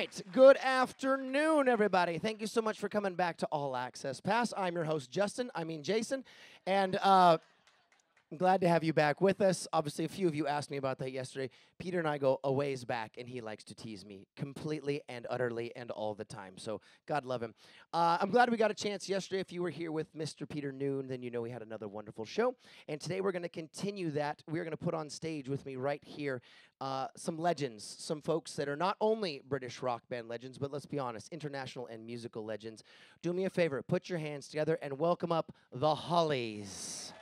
right, good afternoon, everybody. Thank you so much for coming back to All Access Pass. I'm your host, Jason, and I'm glad to have you back with us. Obviously, a few of you asked me about that yesterday. Peter and I go a ways back, and he likes to tease me completely and utterly and all the time. So God love him. I'm glad we got a chance yesterday. If you were here with Mr. Peter Noon, then you know we had another wonderful show. And today we're going to continue that. We're going to put on stage with me right here some legends, some folks that are not only British rock band legends, but let's be honest, international and musical legends. Do me a favor, put your hands together and welcome up the Hollies.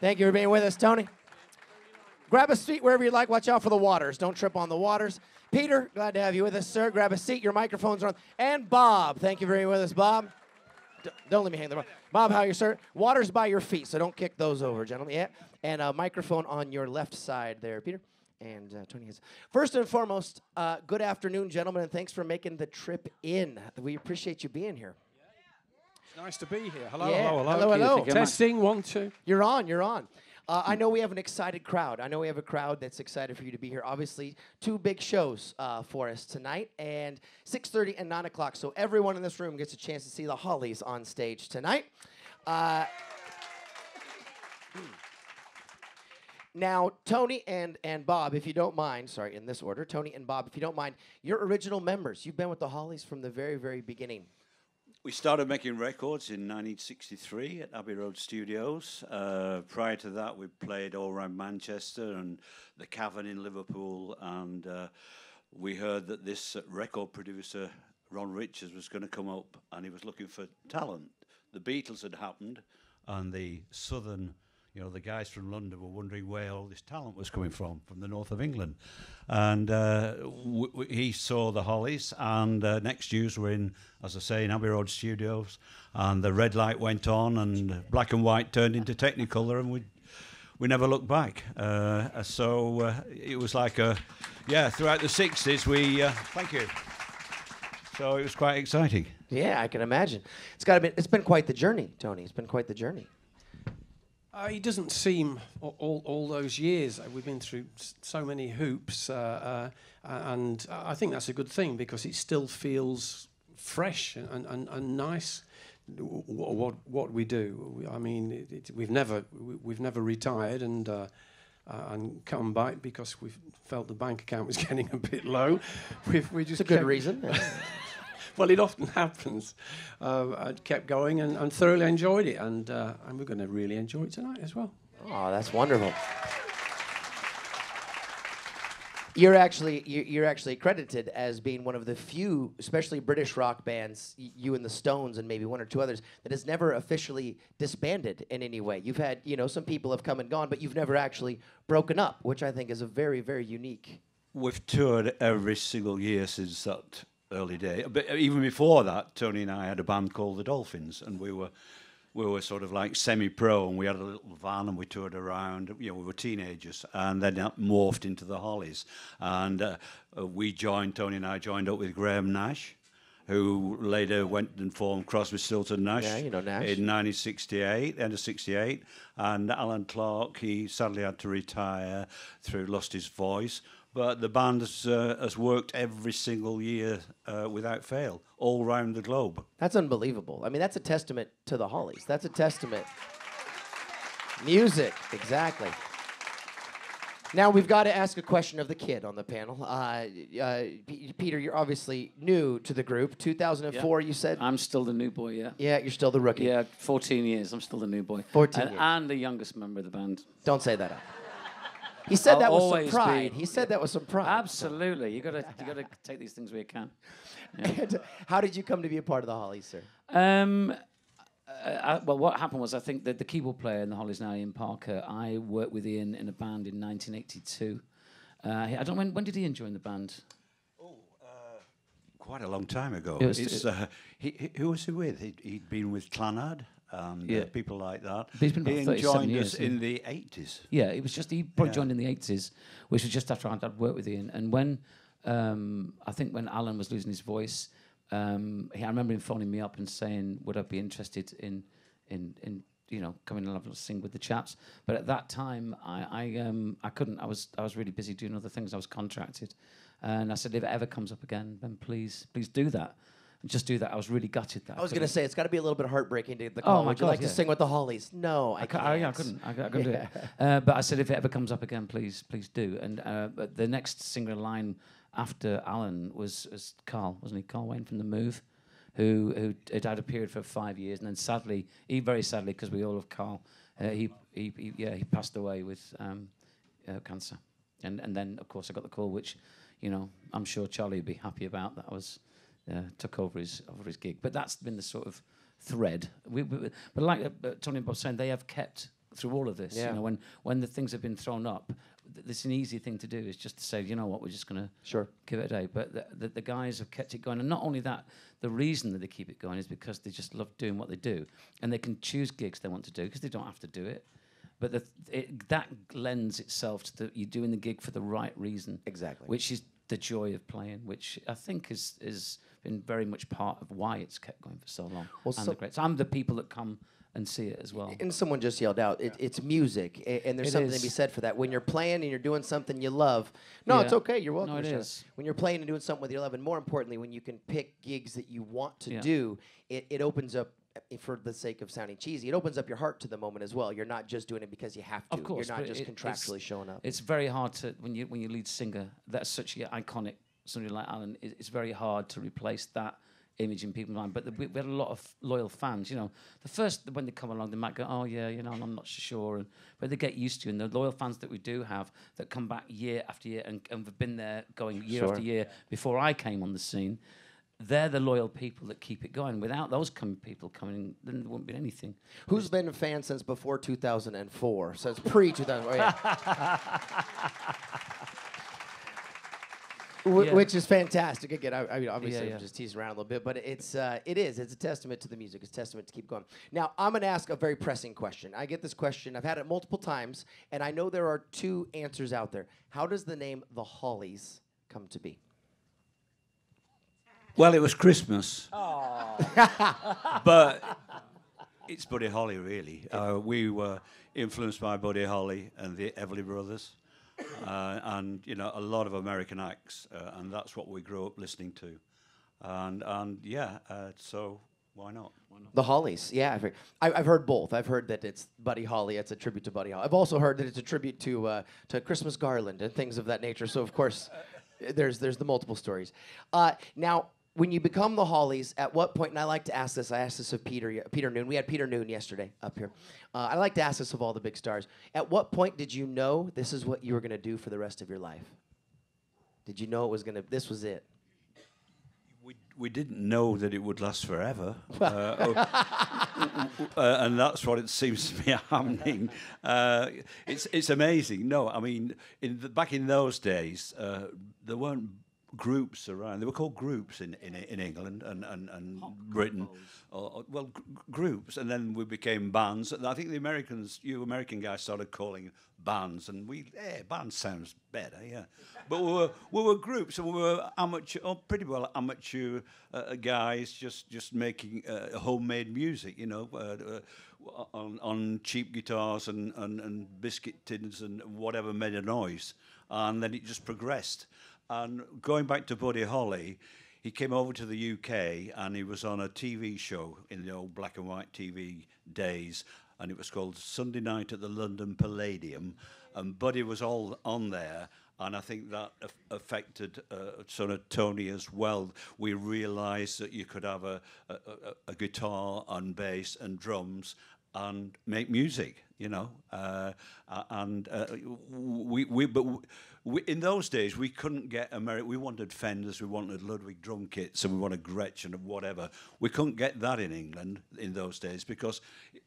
Thank you for being with us, Tony. Grab a seat wherever you like. Watch out for the waters. Don't trip on the waters. Peter, glad to have you with us, sir. Grab a seat. Your microphones are on. And Bob, thank you for being with us, Bob. Don't let me hang there. Bob, how are you, sir? Water's by your feet, so don't kick those over, gentlemen. Yeah. And a microphone on your left side there, Peter. And Tony has. First and foremost, good afternoon, gentlemen, and thanks for making the trip in. We appreciate you being here. Nice to be here. Hello, yeah. hello. Hello. Testing, 1, 2. You're on. I know we have an excited crowd. I know we have a crowd that's excited for you to be here. Obviously, 2 big shows for us tonight, and 6:30 and 9 o'clock. So everyone in this room gets a chance to see the Hollies on stage tonight. Now, Tony and Bob, if you don't mind, sorry, in this order, Tony and Bob, if you don't mind, you're original members. You've been with the Hollies from the very, very beginning. We started making records in 1963 at Abbey Road Studios. Prior to that, we played all around Manchester and the Cavern in Liverpool. And we heard that this record producer, Ron Richards, was going to come up and he was looking for talent. The Beatles had happened and the southern, the guys from London were wondering where all this talent was coming from the north of England. And he saw the Hollies, and next years were in, as I say, in Abbey Road Studios, and the red light went on, and black and white turned into Technicolor, and we never looked back. So it was like throughout the 60s, thank you. So it was quite exciting. Yeah, I can imagine. It's been quite the journey, Tony. It's been quite the journey. He doesn't seem all those years. We've been through so many hoops, and I think that's a good thing because it still feels fresh and nice. What we do. I mean, we've never retired and come back because we felt the bank account was getting a bit low. We just it's a good reason. Well, it often happens. I kept going and thoroughly enjoyed it, and we're going to really enjoy it tonight as well. Oh, that's wonderful. You're actually credited as being one of the few, especially British rock bands, you and the Stones and maybe 1 or 2 others, that has never officially disbanded in any way. You've had, some people have come and gone, but you've never actually broken up, which I think is a very, very unique. We've toured every single year since that early day. But even before that, Tony and I had a band called the Dolphins, and we were sort of like semi-pro, and we had a little van and we toured around. We were teenagers, and then that morphed into the Hollies. And Tony and I joined up with Graham Nash, who later went and formed Crosby, Stills and Nash, Nash. In 1968, end of 68. And Alan Clark, he sadly had to retire lost his voice. But the band has worked every single year without fail, all around the globe. That's unbelievable. I mean, that's a testament to the Hollies. That's a testament. Music, exactly. Now, we've got to ask a question of the kid on the panel. Peter, you're obviously new to the group. 2004, you said? I'm still the new boy, yeah. Yeah, you're still the rookie. Yeah, 14 years. I'm still the new boy. 14 years. And the youngest member of the band. Don't say that out. He said that with some pride. Be. He said that with some pride. Absolutely. You gotta take these things where you can. Yeah. How did you come to be a part of the Hollies, sir? Well, what happened was I think that the keyboard player in the Hollies now, Ian Parker, I worked with Ian in a band in 1982. I don't know, when did Ian join the band? Quite a long time ago. Who was he with? He'd been with Clannad. And people like that. He's been about 37 joined years, us in the 80s. Yeah, it was just, he probably joined in the 80s, which was just after I'd worked with Ian. And when, I think when Alan was losing his voice, I remember him phoning me up and saying, would I be interested in come in and sing with the chaps. But at that time, I couldn't. I was really busy doing other things. I was contracted, and I said, if it ever comes up again, then please do that. And just do that. I was really gutted that. I was going to say, it's got to be a little bit heartbreaking to get the Oh, call. my Would you like God, to yeah. sing with the Hollies? No, I can't. I couldn't. I couldn't do it. But I said, if it ever comes up again, please do. And but the next singer in line after Alan was Carl, wasn't he? Carl Wayne from The Move, who had appeared for 5 years, and then sadly, very sadly, because we all love Carl, he passed away with cancer. And then, of course, I got the call, which, I'm sure Charlie would be happy about. That was took over his gig. But that's been the sort of thread. But like Tony and Bob saying, they have kept through all of this. Yeah. When the things have been thrown up, it's an easy thing to do. Is just to say, you know what, we're just going to give it a day. But the guys have kept it going, and not only that, the reason that they keep it going is because they just love doing what they do, and they can choose gigs they want to do because they don't have to do it. But that lends itself to you're doing the gig for the right reason. Exactly. Which is the joy of playing, which I think is been very much part of why it's kept going for so long. Well, and the great. So I'm the people that come and see it as well. And someone just yelled out, it's music, and there's something to be said for that. When you're playing and you're doing something you love, it's okay, you're welcome. No, it Michelle. is. When you're playing and doing something with your love, and more importantly, when you can pick gigs that you want to do, it opens up, for the sake of sounding cheesy, it opens up your heart to the moment as well. You're not just doing it because you have to. Of course, you're not but just contractually showing up. It's very hard to when you lead singer. That's such an iconic somebody like Alan. It's very hard to replace that image in people's mind. But we had a lot of loyal fans. The first when they come along, they might go, "Oh yeah, I'm not so sure," but they get used to it. And the loyal fans that we do have that come back year after year and have been there going year after year before I came on the scene. They're the loyal people that keep it going. Without those people coming, then there wouldn't be anything. Who's been a fan since before 2004? So it's pre-2004. Which is fantastic. Again, I mean, obviously, I'm just teasing around a little bit, but it's a testament to the music. It's a testament to keep going. Now, I'm going to ask a very pressing question. I get this question. I've had it multiple times, and I know there are two answers out there. How does the name The Hollies come to be? Well, it was Christmas. But it's Buddy Holly, really. We were influenced by Buddy Holly and the Everly Brothers. And a lot of American acts, and that's what we grew up listening to, so why not? The Hollies, yeah. I've heard both. I've heard that it's Buddy Holly. It's a tribute to Buddy Holly. I've also heard that it's a tribute to Christmas Garland and things of that nature. So of course, there's the multiple stories. Now, when you become the Hollies, at what point? And I like to ask this. I asked this of Peter Noon. We had Peter Noon yesterday up here. I like to ask this of all the big stars. At what point did you know this is what you were going to do for the rest of your life? Did you know this was it? We didn't know that it would last forever, and that's what it seems to be happening. It's amazing. No, I mean, back in those days, there weren't groups around. They were called groups in England and Britain. Groups, and then we became bands. And I think the American guys started calling bands, and band sounds better, yeah. But we were groups, and we were pretty well amateur guys, just making homemade music, on cheap guitars and biscuit tins and whatever made a noise, and then it just progressed. And going back to Buddy Holly, he came over to the UK and he was on a TV show in the old black and white TV days, and it was called Sunday Night at the London Palladium, and Buddy was all on there, and I think that affected sort of Tony as well. We realised that you could have a guitar and bass and drums and make music, we in those days, we couldn't get we wanted Fenders, we wanted Ludwig drum kits, and we wanted Gretsch and whatever. We couldn't get that in England in those days because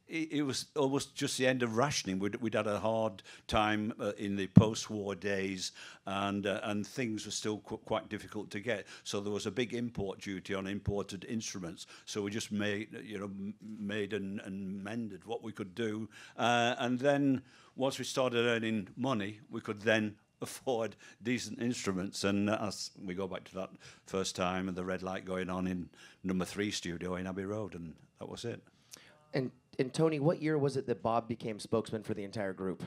it was almost just the end of rationing. We'd had a hard time in the post-war days, and things were still quite difficult to get. So there was a big import duty on imported instruments. So we just made and mended what we could do, and then once we started earning money, we could then afford decent instruments, and as we go back to that first time and the red light going on in number 3 studio in Abbey Road, and that was it. And Tony, what year was it that Bob became spokesman for the entire group?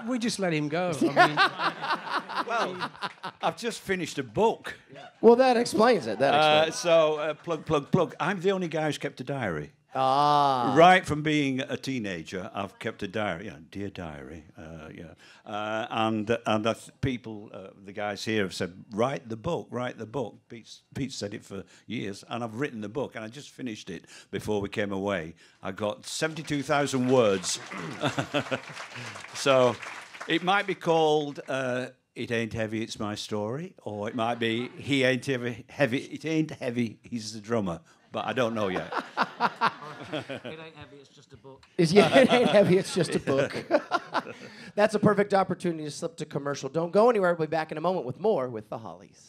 We just let him go. Well, I've just finished a book. Well, that explains it. Plug. I'm the only guy who's kept a diary. Ah. Right from being a teenager, I've kept a diary. Yeah, dear diary. People, the guys here have said, write the book. Pete said it for years, and I've written the book, and I just finished it before we came away. I got 72,000 words. So it might be called It Ain't Heavy, It's My Story, or it might be He Ain't Heavy, It Ain't Heavy, He's the Drummer. But I don't know yet. It ain't heavy, it's just a book. It ain't heavy, it's just a book. That's a perfect opportunity to slip to commercial. Don't go anywhere. We'll be back in a moment with more with the Hollies.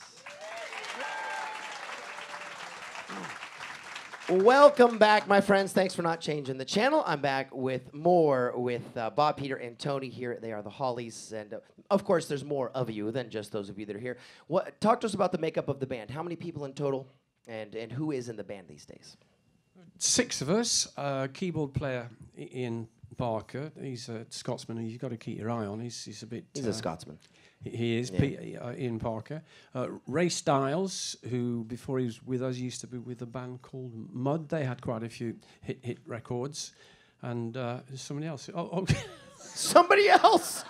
Welcome back, my friends. Thanks for not changing the channel. I'm back with more with Bob, Peter, and Tony here. They are the Hollies. And, of course, there's more of you than just those of you that are here. Talk to us about the makeup of the band. How many people in total? And who is in the band these days? 6 of us. Keyboard player Ian Barker. He's a Scotsman who you've got to keep your eye on. He's a bit... He's a Scotsman. He is, Ian Parker. Ray Stiles, who before he was with us used to be with a band called Mud. They had quite a few hit records. And somebody else. Somebody else?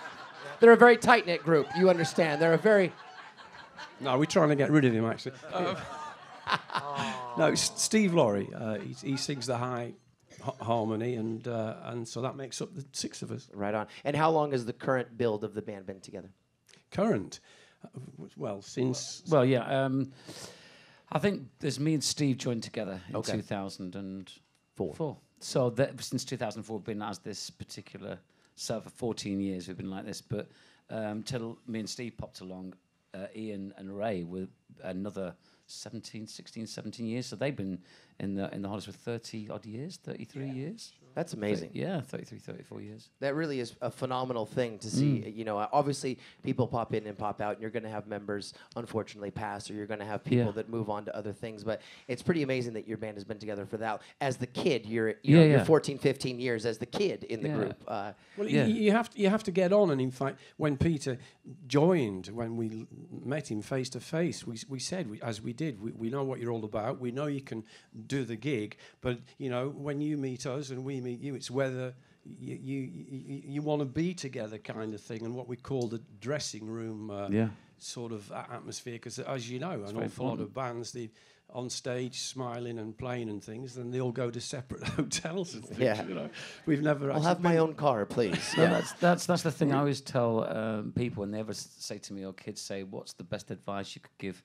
They're a very tight-knit group. You understand. They're a very... No, we're trying to get rid of him, actually. No, Steve Laurie. He sings the high harmony, and so that makes up the 6 of us. Right on. And how long has the current build of the band been together? Current? Well, since... Well, yeah. I think there's me and Steve joined together in 2004. So since 2004, we've been as this particular... So for 14 years, we've been like this. But till me and Steve popped along, Ian and Ray were another... 17 years. So they've been in the Hollies for 30-odd years, 33 years. That's amazing. 33, 34 years. That really is a phenomenal thing to see. You know, obviously people pop in and pop out, and you're going to have members unfortunately pass, or you're going to have people that move on to other things. But it's pretty amazing that your band has been together for that. As the kid, you're 14, 15 years as the kid in the group. You have to get on. And in fact, when Peter joined, when we met him face to face, we said, as we did, we know what you're all about. We know you can do the gig, but you know, when you meet us and we meet you, it's whether you want to be together, kind of thing, and what we call the dressing room sort of atmosphere. Because as you know, an awful lot of bands, they on stage smiling and playing and things, then they all go to separate hotels and things. You know, we've never. I'll have my own car, please. That's the thing I always tell people when they ever say to me, or kids say, "What's the best advice you could give?"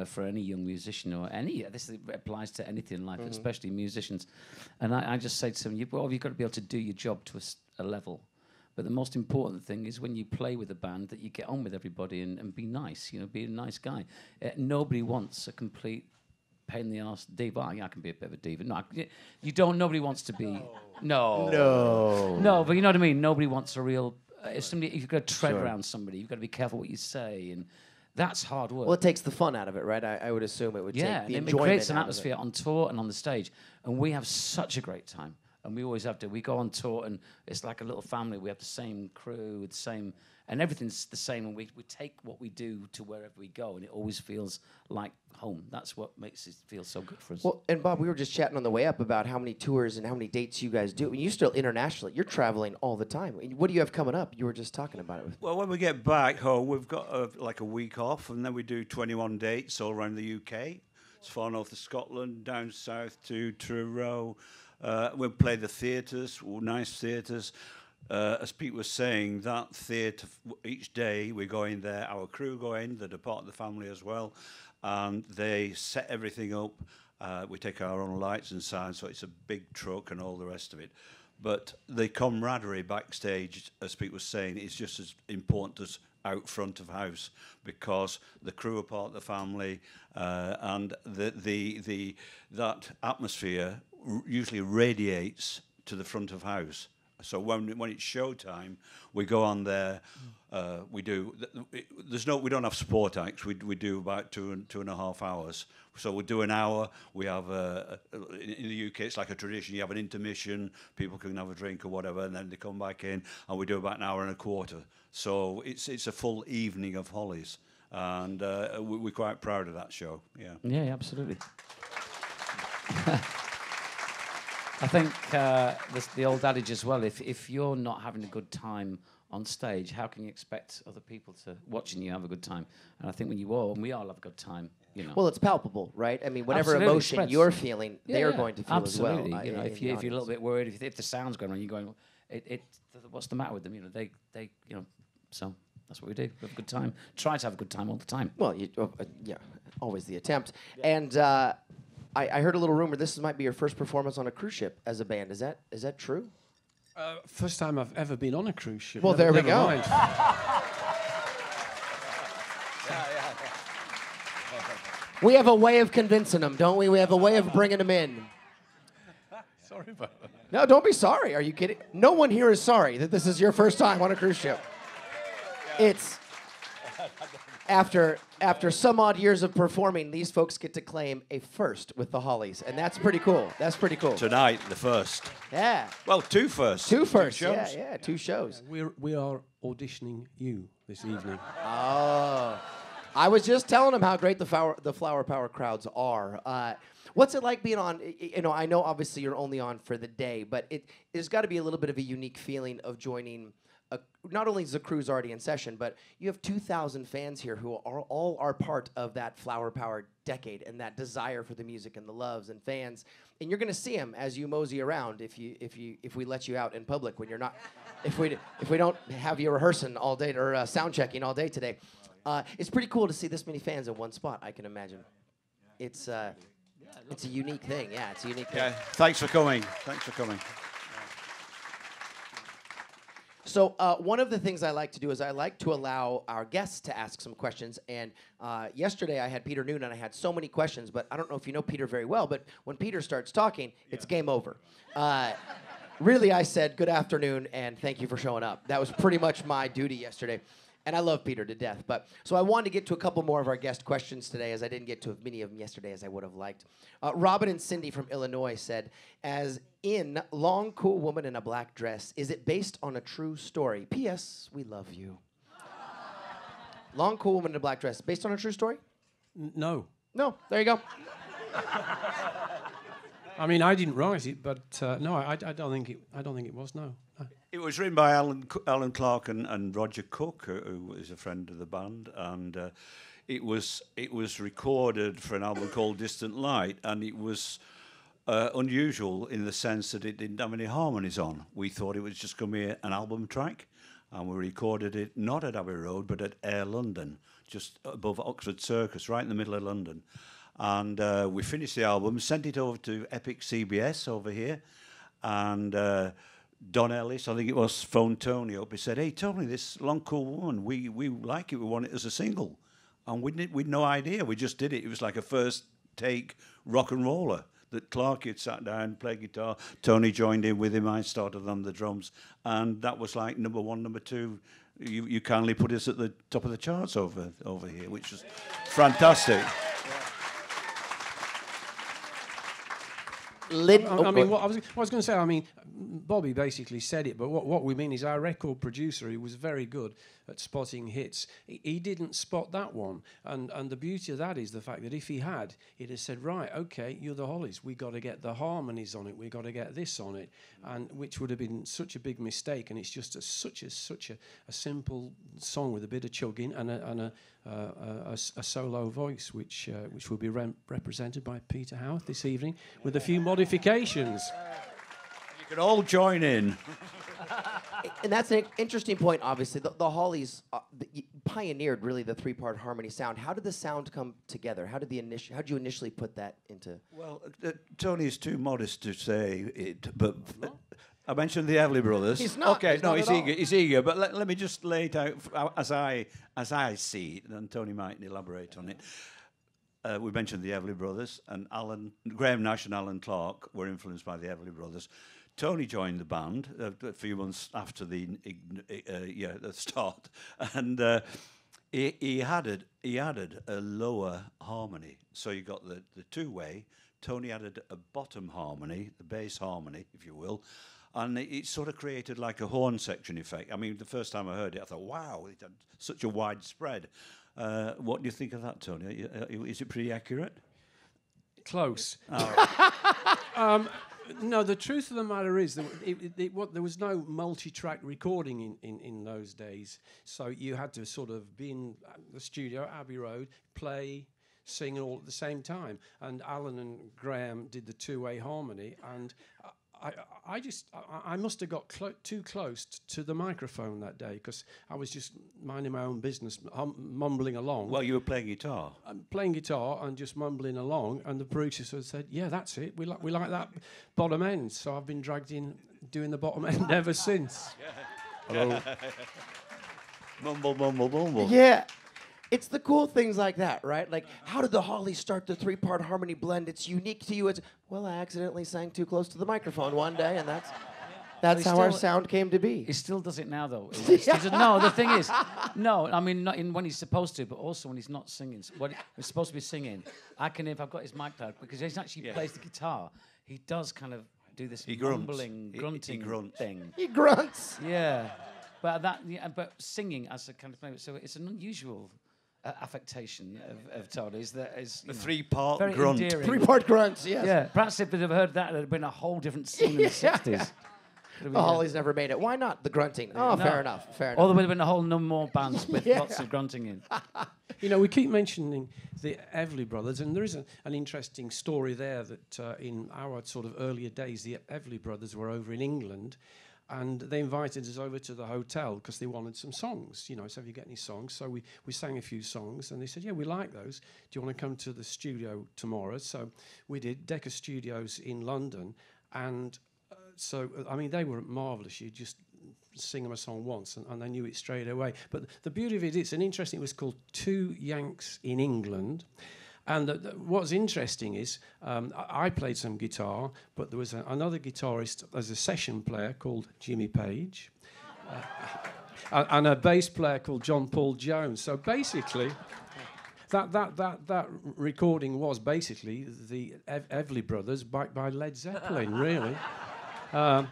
For any young musician or this applies to anything in life, especially musicians. And I just say to them, you've got to be able to do your job to a level. But the most important thing is when you play with a band that you get on with everybody and be nice, you know, be a nice guy. Nobody wants a complete pain in the arse diva. I can be a bit of a diva. No, you don't. Nobody wants to be. No, but you know what I mean? Nobody wants a real... if you've got to tread around somebody, you've got to be careful what you say, and... That's hard work. Well, it takes the fun out of it, right? I would assume it would take the enjoyment. It creates an atmosphere on tour and on the stage. And we have such a great time. And we always have to. We go on tour, and it's like a little family. We have the same crew, the same... And everything's the same, and we take what we do to wherever we go, and it always feels like home. That's what makes it feel so good for us. Well, and Bob, we were just chatting on the way up about how many tours and how many dates you guys do. I mean, you're still internationally. You're traveling all the time. What do you have coming up? You were just talking about it. Well, when we get back home, we've got like a week off, and then we do 21 dates all around the UK. As far north as Scotland, down south to Truro. We'll play the theatres, nice theatres. As Pete was saying, that theatre, each day we go in there, our crew go in, they're part of the family as well, and they set everything up. We take our own lights and sound, so it's a big truck and all the rest of it. But the camaraderie backstage, as Pete was saying, is just as important as out front of house, because the crew are part of the family, and that atmosphere usually radiates to the front of house. So when it's showtime, we go on there. We do. We don't have sport acts. We do about 2.5 hours. So we do an hour. We have in the UK it's like a tradition. You have an intermission. People can have a drink or whatever, and then they come back in, and we do about an hour and a quarter. So it's a full evening of Hollies, and we're quite proud of that show. Yeah. Yeah, absolutely. I think the old adage as well, if you're not having a good time on stage, how can you expect other people to watching you have a good time? And I think we all have a good time, you know. Well, it's palpable, right? I mean, whatever Absolutely, emotion spreads. you're feeling, they're Yeah, going to feel absolutely. as well. You know, if you're a little audience. bit worried, if the sound's going on, you're going, what's the matter with them? You know, they you know, so that's what we do. We have a good time. Try to have a good time all the time. Well, yeah, always the attempt. And I heard a little rumor this might be your first performance on a cruise ship as a band. Is that true? First time I've ever been on a cruise ship. Well, there we go. Mind. We have a way of convincing them, don't we? We have a way of bringing them in. Sorry about that. No, don't be sorry. Are you kidding? No one here is sorry that this is your first time on a cruise ship. It's after some odd years of performing, these folks get to claim a first with the Hollies, and that's pretty cool. That's pretty cool. Tonight, the first. Yeah. Well, two firsts. Two firsts. Two shows. Yeah, 2 shows. We are auditioning you this evening. Oh. I was just telling them how great the Flower Power crowds are. What's it like being on? You know, I know obviously you're only on for the day, but there's got to be a little bit of a unique feeling of joining. Not only is the crew's already in session, but you have 2,000 fans here who are part of that Flower Power decade and that desire for the music and the loves and fans. And you're going to see them as you mosey around if we let you out in public when you're not, if we don't have you rehearsing all day or sound checking all day today. It's pretty cool to see this many fans in one spot, I can imagine. It's a unique thing. Yeah, it's a unique thing. Yeah. Thanks for coming. Thanks for coming. So one of the things I like to do is I like to allow our guests to ask some questions. And yesterday I had Peter Noon, and I had so many questions, but I don't know if you know Peter very well, but when Peter starts talking, it's game over. Really, I said, good afternoon, and thank you for showing up. That was pretty much my duty yesterday. And I love Peter to death. So I wanted to get to a couple more of our guest questions today, as I didn't get to as many of them yesterday as I would have liked. Robin and Cindy from Illinois said, as in Long Cool Woman in a Black Dress, is it based on a true story? P.S. We love you. Long Cool Woman in a Black Dress, based on a true story? No. No, there you go. I mean, I didn't write it, but no, I don't think it was. No. It was written by Alan Clark and Roger Cook, who is a friend of the band, and it was recorded for an album called Distant Light, and it was unusual in the sense that it didn't have any harmonies on. We thought it was just going to be an album track, and we recorded it not at Abbey Road but at Air London, just above Oxford Circus, right in the middle of London. And we finished the album, sent it over to Epic CBS over here, and Don Ellis, I think it was, phoned Tony up. He said, "Hey, Tony, this Long Cool Woman, we like it. We want it as a single." And we'd no idea. We just did it. It was like a first take rock and roller that Clark had sat down, played guitar. Tony joined in with him. I started on the drums. And that was like number 1, number 2. You kindly put us at the top of the charts over here, which was fantastic. I mean, what I was going to say, I mean, Bobby basically said it, but what we mean is our record producer, he was very good at spotting hits. He didn't spot that one. And the beauty of that is the fact that if he had, he'd have said, right, okay, you're the Hollies. We got to get the harmonies on it. We got to get this on it, and which would have been such a big mistake. And it's just such a simple song with a bit of chugging and a solo voice, which will be represented by Peter Howarth this evening with a few modifications. You can all join in. And that's an interesting point, obviously. The Hollies pioneered, really, the 3-part harmony sound. How did the sound come together? How did you initially put that into... Well, Tony is too modest to say it, but... I mentioned the Everly Brothers. He's not. Okay, he's no, not he's at eager. all. He's eager. But let me just lay it out as I see it, and Tony might elaborate on it. We mentioned the Everly Brothers, and Graham Nash and Alan Clark were influenced by the Everly Brothers. Tony joined the band a few months after the start, and he added a lower harmony. So you got the two-way. Tony added a bottom harmony, the bass harmony, if you will, and it sort of created like a horn section effect. I mean, the first time I heard it, I thought, wow, it had such a wide spread. What do you think of that, Tony? Is it pretty accurate? Close. No, the truth of the matter is there was no multi-track recording in those days. So you had to sort of be in the studio at Abbey Road, play, sing all at the same time. And Alan and Graham did the two-way harmony, and I must have got too close to the microphone that day, because I was just minding my own business, mumbling along. Well, you were playing guitar. I'm playing guitar and just mumbling along, and the producer said, "Yeah, that's it. We like that bottom end." So I've been dragged in doing the bottom end ever since. Hello. Mumble, mumble, mumble. Yeah. It's the cool things like that, right? Like, how did the Hollies start the three-part harmony blend? It's unique to you. It's, well, I accidentally sang too close to the microphone one day, and that's how our sound came to be. He still does it now, though. No, the thing is, no, I mean, not in when he's supposed to, but also when he's not singing. When he's supposed to be singing, if I've got his mic down, because he actually plays the guitar, he does kind of do this mumbling, grunting thing. He grunts. Yeah. But singing as a kind of player, so it's an unusual affectation of Tony's that is the three-part very grunt. endearing. Three-part grunts, yes. Yeah, perhaps if they'd have heard that, it would have been a whole different scene in the 60s. The Hollies never made it. Why not? The grunting. Oh, no. Fair enough. Or there would have been a whole number more bands with lots of grunting in. You know, we keep mentioning the Everly Brothers, and there is an interesting story there that in our sort of earlier days, the Everly Brothers were over in England, and they invited us over to the hotel because they wanted some songs. You know, so have you got any songs? So we sang a few songs, and they said, yeah, we like those. Do you want to come to the studio tomorrow? So we did Decca Studios in London, and so, I mean, they were marvellous. You just sing them a song once, and they knew it straight away. But the beauty of it, it was called Two Yanks in England. And what's interesting is I played some guitar, but there was another guitarist as a session player called Jimmy Page, and a bass player called John Paul Jones. So basically, that recording was basically the Everly Brothers backed by Led Zeppelin, really. And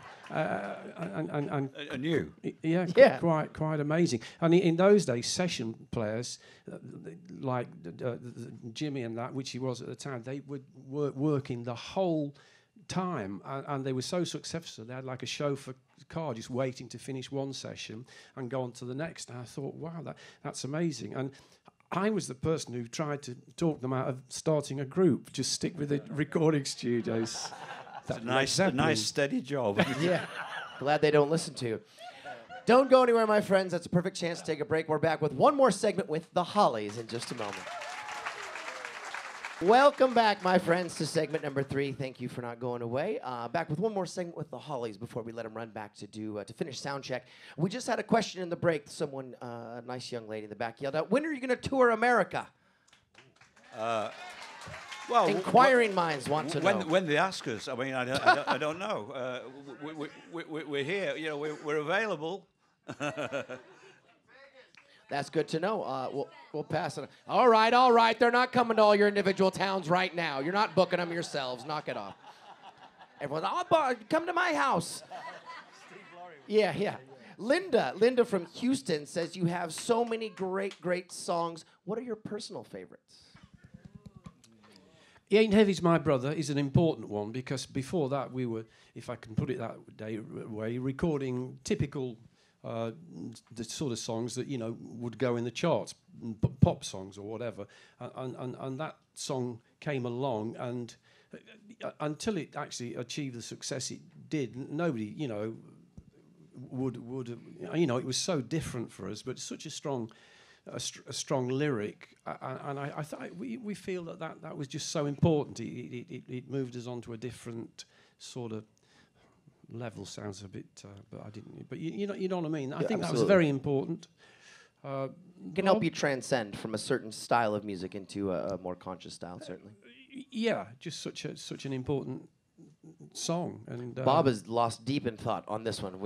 you? Yeah. Quite amazing. And in those days, session players like Jimmy and that, which he was at the time, they would working the whole time, and they were so successful. They had like a chauffeur car just waiting to finish one session and go on to the next. And I thought, wow, that's amazing. And I was the person who tried to talk them out of starting a group. Just stick with the recording studios. That's a nice steady job. Yeah. Glad they don't listen to you. Don't go anywhere, my friends. That's a perfect chance to take a break. We're back with one more segment with the Hollies in just a moment. Welcome back, my friends, to segment number 3. Thank you for not going away. Back with one more segment with the Hollies before we let them run back to finish sound check. We just had a question in the break. Someone, a nice young lady in the back, yelled out, "When are you going to tour America?" Well, inquiring minds want to know. When they ask us, I mean, I don't know. We're here. You know, we're available. That's good to know. We'll pass it. All right. They're not coming to all your individual towns right now. You're not booking them yourselves. Knock it off. Everyone's, come to my house. Yeah. Linda from Houston says you have so many great songs. What are your personal favorites? He Ain't Heavy's My Brother is an important one, because before that we were, if I can put it that way, recording typical the sort of songs that, you know, would go in the charts, pop songs or whatever, and that song came along, and until it actually achieved the success it did, nobody, you know, would you know, it was so different for us, but such a strong lyric, and I thought we feel that was just so important. It moved us onto a different sort of level. Sounds a bit, but I didn't. But you know what I mean. I think absolutely. That was very important. Can help you transcend from a certain style of music into a more conscious style, certainly. Yeah, just such an important song. And Bob is lost deep in thought on this one.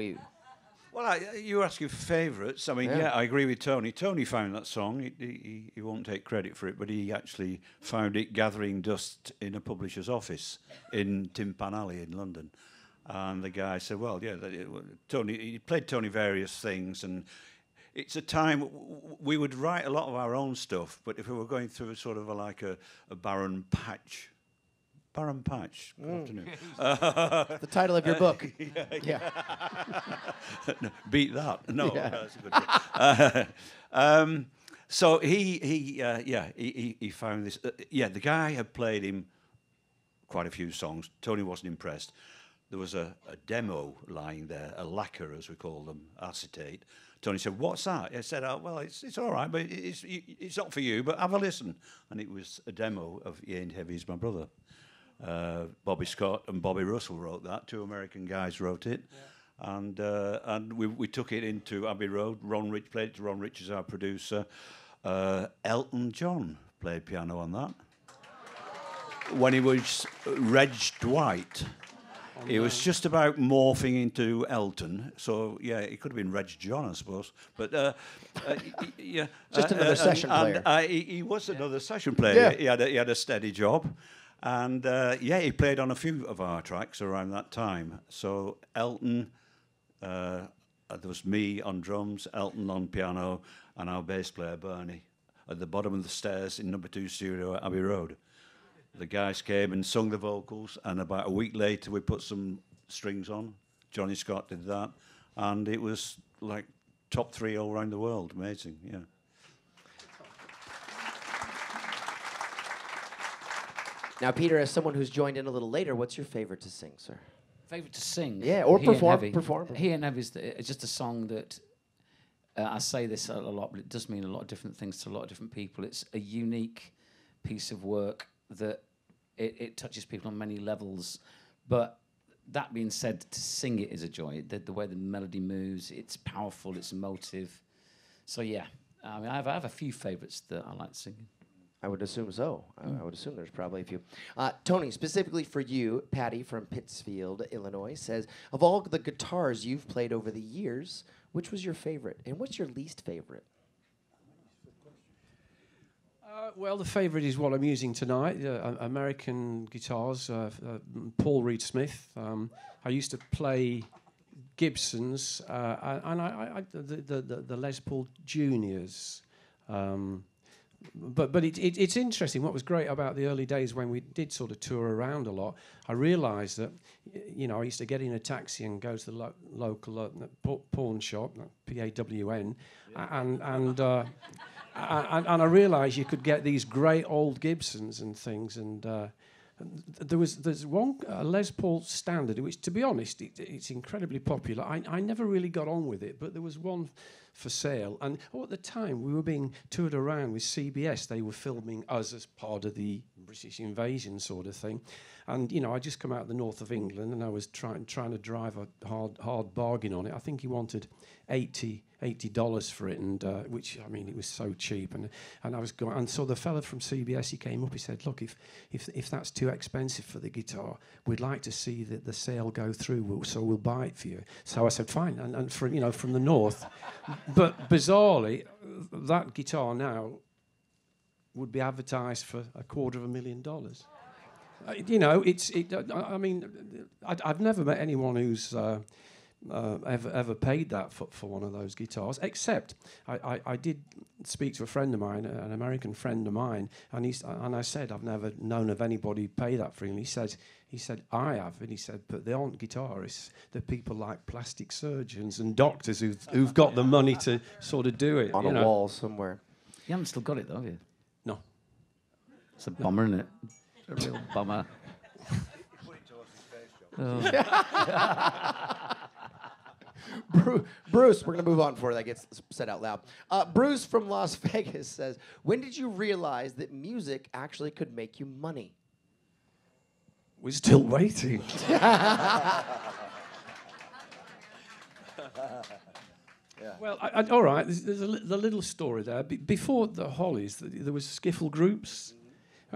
Well, you were asking for favourites. I mean, yeah, I agree with Tony. Tony found that song. He won't take credit for it, but he actually found it gathering dust in a publisher's office in Tin Pan Alley in London. And the guy said, well, yeah, Tony, he played Tony various things, and it's a time we would write a lot of our own stuff, but if we were going through sort of a barren patch. Barren Patch. Good afternoon. The title of your book. Yeah. No, beat that. No, that's a good one. So he found this. The guy had played him quite a few songs. Tony wasn't impressed. There was a demo lying there, a lacquer, as we call them, acetate. Tony said, "What's that?" I said, "Oh, well, it's all right, but it's not for you, but have a listen." And it was a demo of "You Ain't Heavy As My Brother." Bobby Scott and Bobby Russell wrote that. Two American guys wrote it. Yeah. And we took it into Abbey Road. Ron Rich played it to Ron Rich as our producer. Elton John played piano on that. When he was Reg Dwight. It was just about morphing into Elton. So, yeah, it could have been Reg John, I suppose. But, yeah. Just another session player. He was another session player. Yeah. He had a steady job. And, he played on a few of our tracks around that time. So Elton, there was me on drums, Elton on piano, and our bass player, Bernie, at the bottom of the stairs in number 2 studio at Abbey Road. The guys came and sung the vocals, and about a week later we put some strings on. Johnny Scott did that, and it was like top 3 all around the world. Amazing, yeah. Now, Peter, as someone who's joined in a little later, what's your favorite to sing, sir? Favorite to sing? Yeah, or He Ain't perform. Heavy. Perform. He Ain't Heavy is it's just a song that I say this a lot, but it does mean a lot of different things to a lot of different people. It's a unique piece of work that it touches people on many levels. But that being said, to sing it is a joy. The way the melody moves, it's powerful, it's emotive. So yeah, I mean, I have a few favourites that I like singing. I would assume so. I would assume there's probably a few. Tony, specifically for you, Patty from Pittsfield, Illinois, says, of all the guitars you've played over the years, which was your favorite? And what's your least favorite? Well, the favourite is what I'm using tonight, American guitars, Paul Reed Smith. I used to play Gibsons, and the Les Paul Juniors. But it's interesting. What was great about the early days when we did sort of tour around a lot, I realised that, I used to get in a taxi and go to the local pawn shop, PAWN, and I realised you could get these great old Gibsons and things, and there's one Les Paul Standard, which, to be honest, it's incredibly popular. I never really got on with it, but there was one for sale, and at the time we were being toured around with CBS. They were filming us as part of the British invasion sort of thing, and I just come out of the north of England, and I was trying to drive a hard bargain on it. I think he wanted $80 for it, and which, I mean, it was so cheap, and I was going, and so the fella from CBS, he came up, he said, look, if that's too expensive for the guitar, we'd like to see the sale go through, so we'll buy it for you. So I said, fine, and from the north, but bizarrely, that guitar now would be advertised for $250,000. I mean, I've never met anyone who's ever paid that for one of those guitars, except I did speak to a friend of mine, an American friend of mine, and I said, I've never known of anybody pay that for him. He said, I have, and he said, but they aren't guitarists. They're people like plastic surgeons and doctors who've got the money to sort of do it. On a wall somewhere. You haven't still got it, though, have you? No. It's a bummer, isn't it? A real bummer. Bruce, we're going to move on before that gets said out loud. Bruce from Las Vegas says, when did you realize that music actually could make you money? We're still waiting. Well, all right, there's the little story there. Before the Hollies, there was skiffle groups.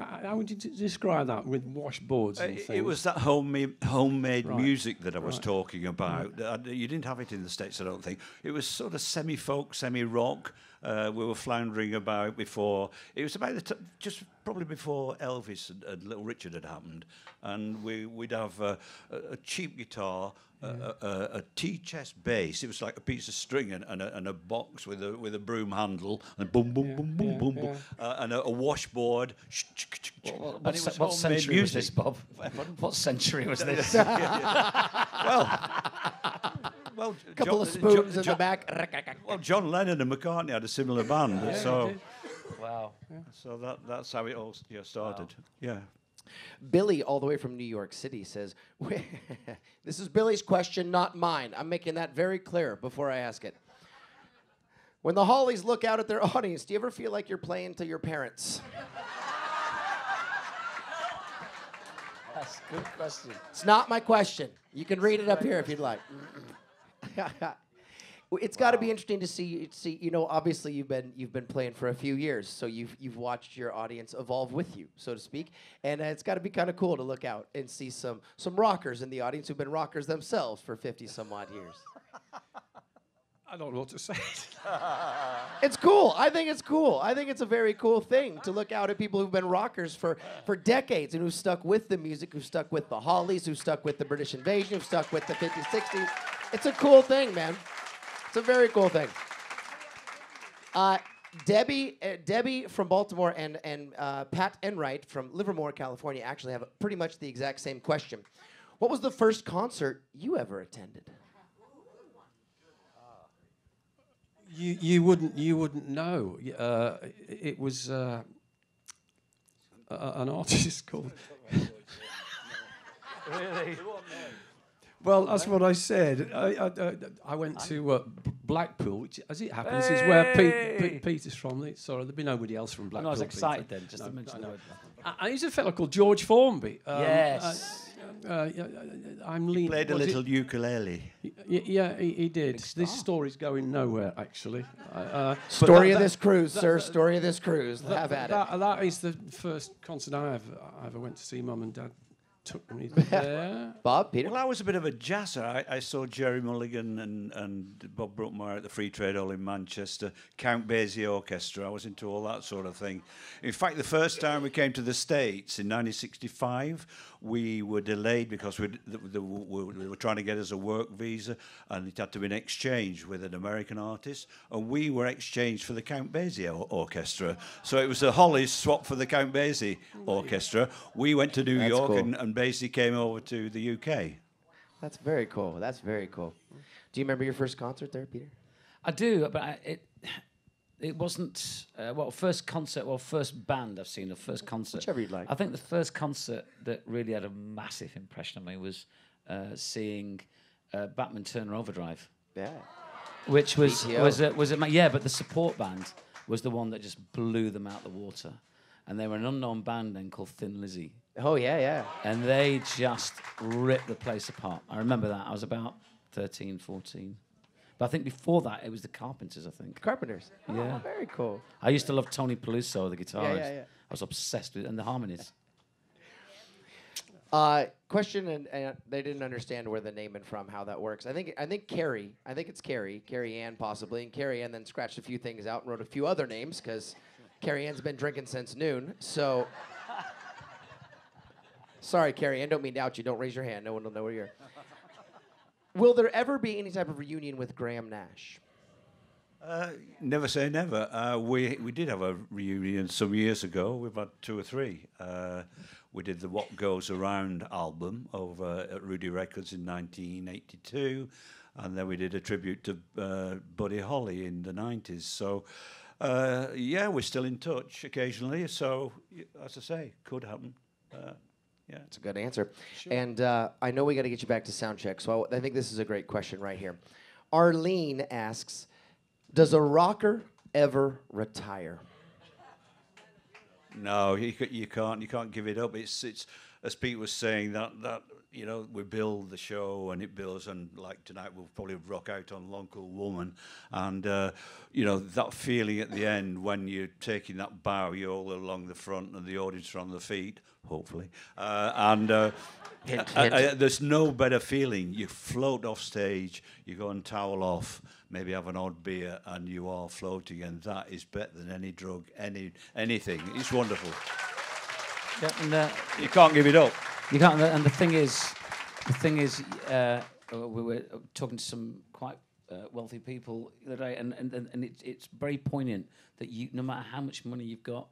How would you describe that with washboards and things? It was that homemade Right. music that I was Right. talking about. You didn't have it in the States, I don't think. It was sort of semi-folk, semi-rock. We were floundering about before. It was about just probably before Elvis and Little Richard had happened. And we'd have a cheap guitar, a T-chest bass. It was like a piece of string and a box with a broom handle, and boom, boom, boom, boom, boom, boom, and a washboard. What century was this, Bob? What century was this? Well, Couple of spoons in the back. Well, John Lennon and McCartney had a similar band, so Wow. that's how it all started. Wow. Yeah. Billy, all the way from New York City, says, this is Billy's question, not mine. I'm making that very clear before I ask it. When the Hollies look out at their audience, do you ever feel like you're playing to your parents? That's a good question. It's not my question. You can read it up here if you'd like. It's got to be interesting to see. You know, obviously you've been playing for a few years, so you've watched your audience evolve with you, so to speak. And it's got to be kind of cool to look out and see some rockers in the audience who've been rockers themselves for 50 some odd years. I don't know what to say. It's cool. I think it's cool. I think it's a very cool thing to look out at people who've been rockers for decades and who've stuck with the music, who've stuck with the Hollies, who've stuck with the British Invasion, who've stuck with the 50s, 60s. It's a cool thing, man. It's a very cool thing. Debbie from Baltimore and Pat Enright from Livermore, California, actually have pretty much the exact same question. What was the first concert you ever attended? You wouldn't know. It was an artist called. Really? Well, that's what I said. I went to Blackpool, which, as it happens, is where Peter's from. Sorry, there'd be nobody else from Blackpool. I was excited Peter. then, just to mention the word. And he's a fellow called George Formby. Yes. I'm leaning. Played a little ukulele. Yeah, he did. This story's going nowhere, actually. Story of this cruise, sir. Story of this cruise. Have at it. That is the first concert I ever went to see. Mum and Dad took me there. Bob, Peter? Well, I was a bit of a jazzer. I saw Jerry Mulligan and Bob Brookmeyer at the Free Trade Hall in Manchester, Count Basie Orchestra. I was into all that sort of thing. In fact, the first time we came to the States in 1965, we were delayed because we were trying to get us a work visa, and it had to be an exchange with an American artist, and we were exchanged for the Count Basie Orchestra. So it was the Hollies swapped for the Count Basie Orchestra. We went to New York, cool. and Basie came over to the UK. That's very cool. That's very cool. Do you remember your first concert there, Peter? I do, but it wasn't first band I've seen, or first concert. Whichever you'd like. I think the first concert that really had a massive impression on me was seeing Batman Turner Overdrive. Yeah. Which was PTO. but the support band was the one that just blew them out the water, and they were an unknown band then called Thin Lizzy. Oh, yeah. And they just ripped the place apart. I remember that. I was about 13, 14. But I think before that, it was the Carpenters, I think. Carpenters. Yeah. Oh, very cool. I used to love Tony Peluso, the guitarist. Yeah. I was obsessed with it, and the harmonies. Question, and they didn't understand where the name and from, how that works. I think Carrie Ann possibly, and Carrie Ann then scratched a few things out and wrote a few other names, because Carrie Ann's been drinking since noon, so... Sorry, Carrie Ann, don't mean to out you. Don't raise your hand. No one will know where you're. Will there ever be any type of reunion with Graham Nash? Never say never. We did have a reunion some years ago. We've had 2 or 3. We did the What Goes Around album over at Rudy Records in 1982, and then we did a tribute to Buddy Holly in the 90s. So, yeah, we're still in touch occasionally. So, as I say, could happen. Yeah, it's a good answer. Sure. And I know we got to get you back to sound check, so I think this is a great question right here. Arlene asks, does a rocker ever retire? No, you can't give it up. It's as Pete was saying, that you know, we build the show and it builds, and like tonight we'll probably rock out on Long Cool Woman, and you know, that feeling at the end when you're taking that bow, you're all along the front and the audience are on the feet, hopefully, there's no better feeling. You float off stage, you go and towel off, maybe have an odd beer, and you are floating, and that is better than any drug, anything. It's wonderful. Yeah, and you can't give it up. you can't. And the thing is, we were talking to some quite wealthy people the other day, and it's very poignant that no matter how much money you've got,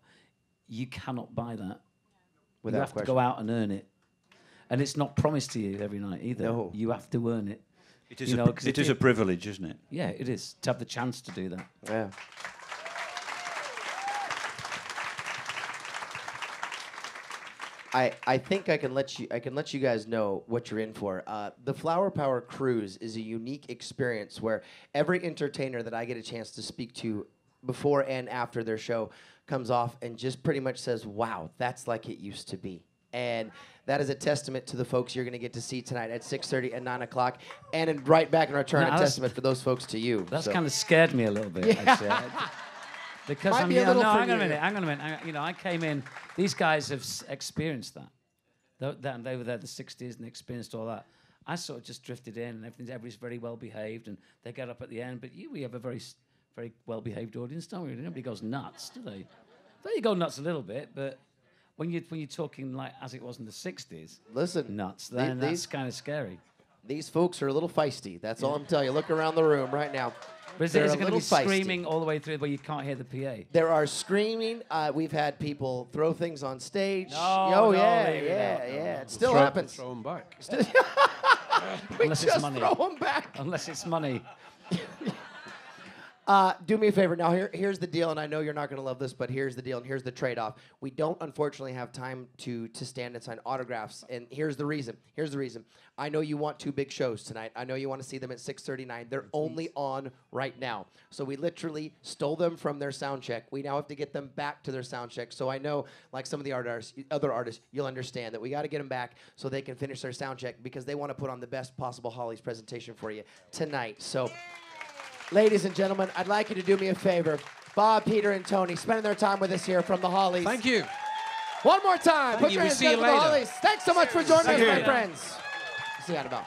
you cannot buy that. You have to go out and earn it. And it's not promised to you every night either. No. You have to earn it. It is a privilege, isn't it? Yeah, it is, to have the chance to do that. Yeah. I think I can let you guys know what you're in for. The Flower Power Cruise is a unique experience where every entertainer that I get a chance to speak to before and after their show comes off and just pretty much says, "Wow, that's like it used to be." And that is a testament to the folks you're going to get to see tonight at 6:30 and 9 o'clock. And right back in return, a testament for those folks to you. That's kind of scared me a little bit, actually. Because Might be a little for hang on a minute. You know, I came in, these guys have experienced that. They were there in the 60s and experienced all that. I sort of just drifted in, and everybody's very well behaved, and they get up at the end. But we have a very, very well behaved audience, don't we? Nobody goes nuts, do they? They go nuts a little bit, but when you're talking like as it was in the 60s, listen, nuts, then that's kind of scary. These folks are a little feisty. That's all I'm telling you. Look around the room right now. But is it going to be screaming all the way through where you can't hear the PA? There are screaming. We've had people throw things on stage. No, yeah. It still happens. Throw them back. Unless it's money. Throw them back. Unless it's money. Do me a favor. Now, here's the deal, and I know you're not going to love this, but here's the deal, and here's the trade-off. We don't, unfortunately, have time to stand and sign autographs, and here's the reason. I know you want 2 big shows tonight. I know you want to see them at 6:39. They're only on right now. So we literally stole them from their sound check. We now have to get them back to their sound check. So I know, like some of the other artists, you'll understand that we got to get them back so they can finish their sound check because they want to put on the best possible Hollies presentation for you tonight. So... Ladies and gentlemen, I'd like you to do me a favor. Bob, Peter, and Tony spending their time with us here from the Hollies. Thank you. One more time. Put your hands together for the later. Hollies. Thanks so much for joining us, my friends. See you in about.